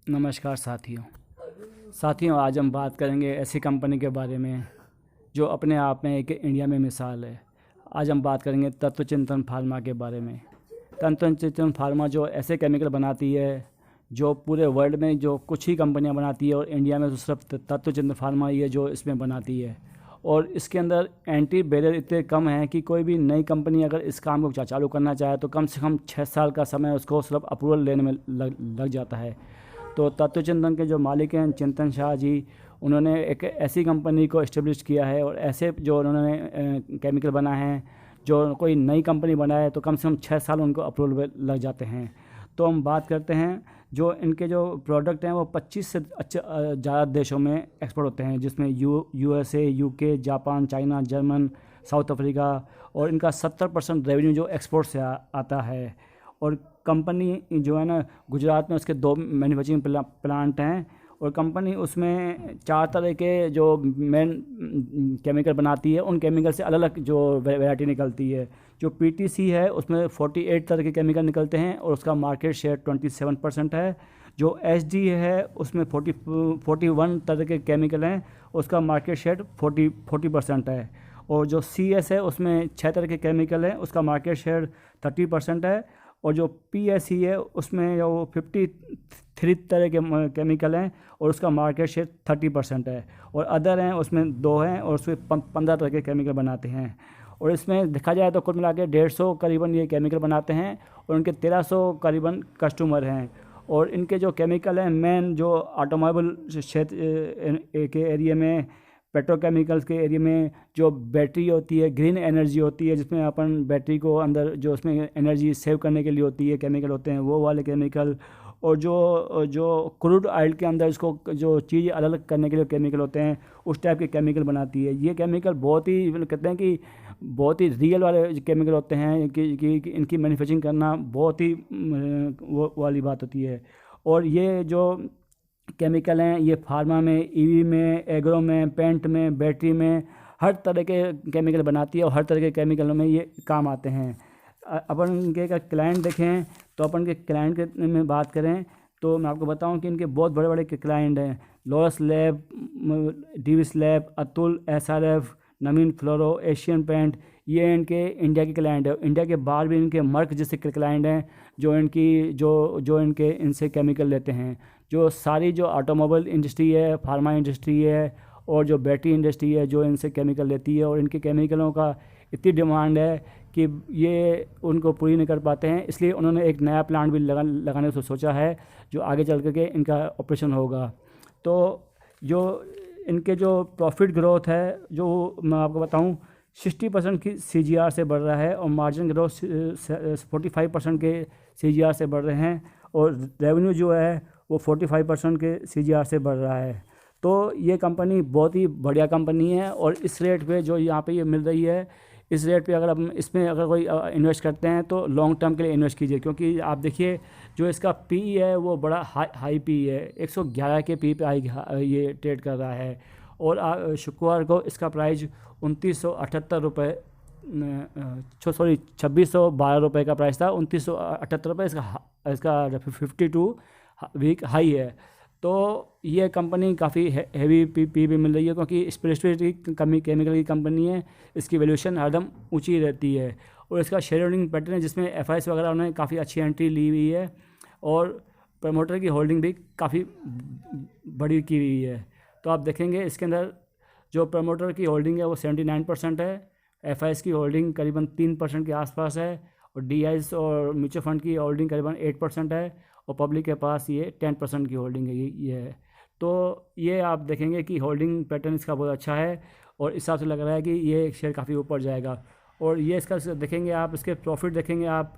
नमस्कार साथियों, आज हम बात करेंगे ऐसी कंपनी के बारे में जो अपने आप में एक इंडिया में मिसाल है। आज हम बात करेंगे तत्व चिंतन फार्मा के बारे में। तत्व चिंतन फार्मा जो ऐसे केमिकल बनाती है जो पूरे वर्ल्ड में जो कुछ ही कंपनियां बनाती है, और इंडिया में तो सिर्फ तत्व चिंतन फार्मा ही है जो इसमें बनाती है। और इसके अंदर एंटी बैरियर इतने कम हैं कि कोई भी नई कंपनी अगर इस काम को चालू करना चाहे तो कम से कम 6 साल का समय उसको सिर्फ अप्रूवल लेने में लग जाता है। तो तत्व चिंतन के जो मालिक हैं चिंतन शाह जी, उन्होंने एक ऐसी कंपनी को इस्टेब्लिश किया है, और ऐसे जो उन्होंने केमिकल बनाए हैं जो कोई नई कंपनी बनाए तो कम से कम 6 साल उनको अप्रूवल लग जाते हैं। तो हम बात करते हैं जो इनके जो प्रोडक्ट हैं वो 25 से ज़्यादा देशों में एक्सपोर्ट होते हैं, जिसमें USA, UK, Japan, China, German, south Africa, और इनका 70% रेवेन्यू जो एक्सपोर्ट से आता है। और कंपनी जो है ना, गुजरात में उसके 2 मैन्युफैक्चरिंग प्लांट हैं, और कंपनी उसमें 4 तरह के जो मेन केमिकल बनाती है, उन केमिकल से अलग अलग जो वैरायटी निकलती है। जो पीटीसी है उसमें 48 तरह के केमिकल निकलते हैं और उसका मार्केट शेयर 27% है। जो एसडी है उसमें 41 तरह के केमिकल हैं, उसका मार्केट शेयर 40% है। और जो सीएस है उसमें 6 तरह के केमिकल हैं, उसका मार्केट शेयर 30% है। और जो पीएसई है उसमें जो 53 तरह के केमिकल हैं और उसका मार्केट शेयर 30% है। और अदर हैं उसमें 2 हैं और उसमें 15 तरह के केमिकल बनाते हैं। और इसमें देखा जाए तो कुल मिला के 150 करीबन ये केमिकल बनाते हैं, और उनके 1300 करीबन कस्टमर हैं। और इनके जो केमिकल हैं मेन जो ऑटोमोबाइल क्षेत्र के एरिया में, पेट्रोकेमिकल्स के एरिया में, जो बैटरी होती है, ग्रीन एनर्जी होती है जिसमें अपन बैटरी को अंदर जो उसमें एनर्जी सेव करने के लिए होती है केमिकल होते हैं, वो वाले केमिकल। और जो क्रूड ऑयल के अंदर इसको जो चीज़ अलग अलग करने के लिए केमिकल होते हैं, उस टाइप के केमिकल बनाती है। ये केमिकल बहुत ही कहते हैं कि बहुत ही रियल वाले केमिकल होते हैं कि इनकी मैन्युफैक्चरिंग करना बहुत ही वो वाली बात होती है। और ये जो केमिकल हैं ये फार्मा में, ईवी में, एग्रो में, पेंट में, बैटरी में, हर तरह के केमिकल बनाती है, और हर तरह के केमिकलों में ये काम आते हैं। अपन इनके का क्लाइंट देखें तो अपन के क्लाइंट के में बात करें तो मैं आपको बताऊं कि इनके बहुत बड़े बड़े क्लाइंट हैं। Laurus lab, Divi's lab, Atul, SRF, Navin fluoro, Asian paint, ये इनके इंडिया के क्लाइंट है। इंडिया के बाहर भी इनके मर्क जैसे क्लाइंट हैं जो इनके इनसे केमिकल लेते हैं। जो सारी जो ऑटोमोबाइल इंडस्ट्री है, फार्मा इंडस्ट्री है, और जो बैटरी इंडस्ट्री है जो इनसे केमिकल लेती है, और इनके केमिकलों का इतनी डिमांड है कि ये उनको पूरी नहीं कर पाते हैं। इसलिए उन्होंने एक नया प्लांट भी लगाने को सोचा है जो आगे चल करके इनका ऑपरेशन होगा। तो जो इनके जो प्रॉफिट ग्रोथ है जो मैं आपको बताऊं, 60% की सीजीआर से बढ़ रहा है, और मार्जिन ग्रोथ 45% के सीजीआर से बढ़ रहे हैं, और रेवेन्यू जो है वो 45% के सीजीआर से बढ़ रहा है। तो ये कंपनी बहुत ही बढ़िया कंपनी है, और इस रेट पे जो यहाँ पे ये मिल रही है, इस रेट पे अगर आप इसमें अगर कोई इन्वेस्ट करते हैं तो लॉन्ग टर्म के लिए इन्वेस्ट कीजिए। क्योंकि आप देखिए जो इसका पी है वो बड़ा हाई पी है, 111 के पी पे ये ट्रेड कर रहा है। और शुक्रवार को इसका प्राइस 2978 रुपये, सॉरी 2612 का प्राइस था, 2978 इसका 52 वीक हाई है। तो ये कंपनी काफ़ी हैवी पी भी मिल रही है, क्योंकि स्पेशलिस्ट केमिकल की कंपनी है, इसकी वैल्यूएशन हरदम ऊंची रहती है। और इसका शेयर होल्डिंग पैटर्न है जिसमें एफआईएस वगैरह उन्होंने काफ़ी अच्छी एंट्री ली हुई है, और प्रमोटर की होल्डिंग भी काफ़ी बड़ी की हुई है। तो आप देखेंगे इसके अंदर जो प्रमोटर की होल्डिंग है वो 79% है, एफआईएस की होल्डिंग करीबन 3% के आसपास है, और डीआईएस और म्यूचुअल फंड की होल्डिंग करीबन 8% है, और पब्लिक के पास ये 10% की होल्डिंग है। ये है। तो ये आप देखेंगे कि होल्डिंग पैटर्न इसका बहुत अच्छा है, और इस हिसाब से लग रहा है कि ये शेयर काफ़ी ऊपर जाएगा। और ये इसका देखेंगे आप, इसके प्रॉफिट देखेंगे आप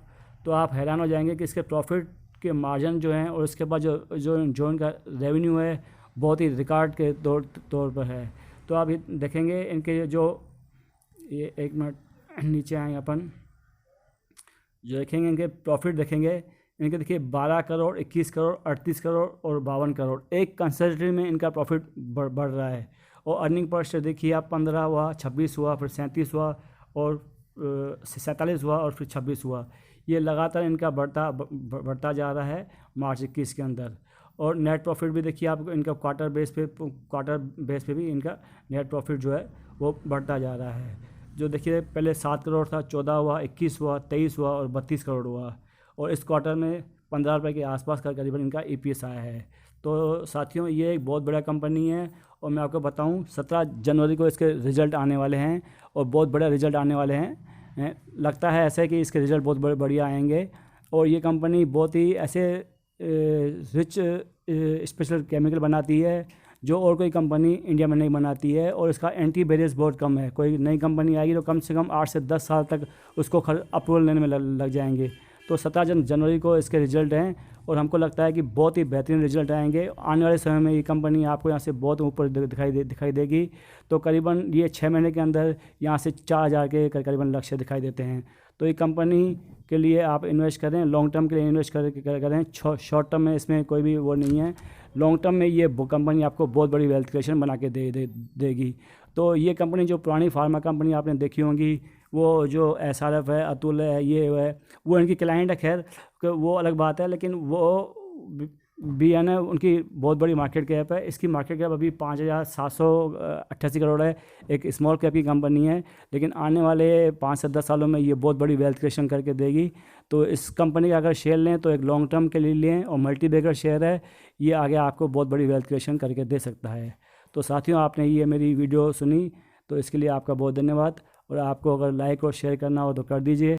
तो आप हैरान हो जाएंगे कि इसके प्रॉफिट के मार्जिन जो हैं, और इसके बाद जो इनका रेवेन्यू है बहुत ही रिकॉर्ड के तौर पर है। तो आप ये देखेंगे इनके जो, ये एक मिनट नीचे आएंगे अपन, जो देखेंगे इनके प्रॉफिट देखेंगे, इनके देखिए 12 करोड़, 21 करोड़, 38 करोड़ और 52 करोड़, एक कंसल्टेंट में इनका प्रॉफिट बढ़ रहा है। और अर्निंग पर शेयर देखिए आप, 15 हुआ, 26 हुआ, फिर 37 हुआ, और 47 हुआ, और फिर 26 हुआ। ये लगातार इनका बढ़ता जा रहा है मार्च 21 के अंदर। और नेट प्रॉफिट भी देखिए आप इनका क्वार्टर बेस पे भी इनका नेट प्रॉफिट जो है वो बढ़ता जा रहा है। जो देखिए पहले 7 करोड़ था, 14 हुआ, 21 हुआ, 23 हुआ और 32 करोड़ हुआ, और इस क्वार्टर में 15 रुपये के आसपास का करीबन इनका EPS आया है। तो साथियों ये एक बहुत बड़ा कंपनी है, और मैं आपको बताऊं 17 जनवरी को इसके रिज़ल्ट आने वाले हैं, और बहुत बड़ा रिज़ल्ट आने वाले हैं। लगता है ऐसे कि इसके रिज़ल्ट बहुत बढ़िया आएंगे। और ये कंपनी बहुत ही ऐसे रिच स्पेशल केमिकल बनाती है जो और कोई कंपनी इंडिया में नहीं बनाती है, और इसका एंटी बैरियर्स बहुत कम है। कोई नई कंपनी आएगी तो कम से कम 8 से 10 साल तक उसको अप्रूवल लेने में लग जाएंगे। तो 17 जनवरी को इसके रिज़ल्ट हैं, और हमको लगता है कि बहुत ही बेहतरीन रिज़ल्ट आएंगे। आने वाले समय में ये कंपनी आपको यहाँ से बहुत ऊपर दिखाई देगी। तो करीबन ये 6 महीने के अंदर यहाँ से 4000 के करीबन लक्ष्य दिखाई देते हैं। तो ये कंपनी के लिए आप इन्वेस्ट करें, लॉन्ग टर्म के लिए इन्वेस्ट करें। शॉर्ट टर्म में इसमें कोई भी वो नहीं है। लॉन्ग टर्म में ये कंपनी आपको बहुत बड़ी वेल्थ क्रिएशन बना के देगी। तो ये कंपनी जो पुरानी फार्मा कंपनी आपने देखी होंगी, वो जो SRF है, अतुल है, ये है, वो इनकी क्लाइंट है, खैर वो अलग बात है, लेकिन वो भी है ना, उनकी बहुत बड़ी मार्केट कैप है। इसकी मार्केट कैप अभी 5788 करोड़ है। एक स्मॉल कैप की कंपनी है, लेकिन आने वाले 5 से 10 सालों में ये बहुत बड़ी वेल्थ क्रिएशन करके देगी। तो इस कंपनी का अगर शेयर लें तो एक लॉन्ग टर्म के लिए लें, और मल्टी बैगर शेयर है, ये आगे आपको बहुत बड़ी वेल्थ क्रिएशन करके दे सकता है। तो साथियों, आपने ये मेरी वीडियो सुनी तो इसके लिए आपका बहुत धन्यवाद, और आपको अगर लाइक और शेयर करना हो तो कर दीजिए।